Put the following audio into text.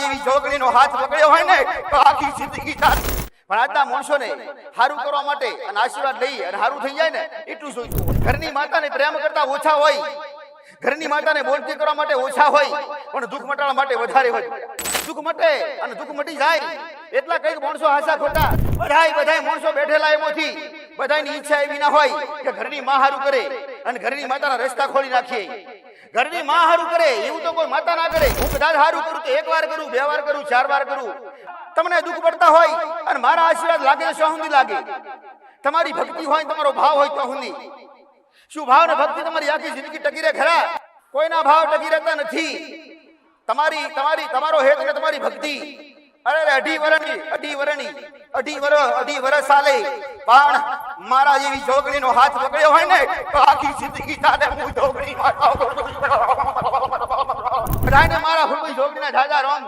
જેવી જોગણીનો હાથ પકડ્યો હોય ને તો આખી જિંદગી ચાલે. પણ આજના માણસોને સારું કરવા માટે અને આશીર્વાદ લઈ અને સારું થઈ જાય ને એટલું જોઈતું. ઘરની માતાને પ્રેમ કરતા ઓછા હોય, ઘરની માતાને બોલતી કરવા માટે ઓછા હોય, પણ દુઃખ મટાડવા માટે વધારે હોય. દુઃખ મટે અને દુઃખ મટી જાય એટલા કઈક માણસો હાસા ખોટા. બધાય માણસો બેઠેલા એમાંથી બધાની ઈચ્છા એવી ના હોય કે ઘરની માં હારું કરે અને ઘરની માતાના રસ્તા ખોલી નાખીએ. ઘરની માં હારું કરે એવું તો કોઈ માતા ના કરે. હું કદાચ હારું કરું તો 1 વાર કરું, 2 વાર કરું, 4 વાર કરું. તમને દુઃખ પડતા હોય અને મારા આશીર્વાદ લાગે તો સુધી લાગે. તમારી ભક્તિ હોય, તમારો ભાવ હોય તો સુધી. શું ભાવ ને ભક્તિ તમારી આખી જિંદગી ટકી રહે ખરા? કોઈના ભાવ ટકી રહેતા નથી. તમારો હેત અને તમારી ભક્તિ અરે 2.5 વર્ષ ચાલે પણ મારા જેવી જોગણીનો હાથ પકડ્યો હોય ને તો આખી જિંદગી ચાલે. હું જોગણી બધાને મારા ફૂલભાઈ જોગણીના જાજા રામ.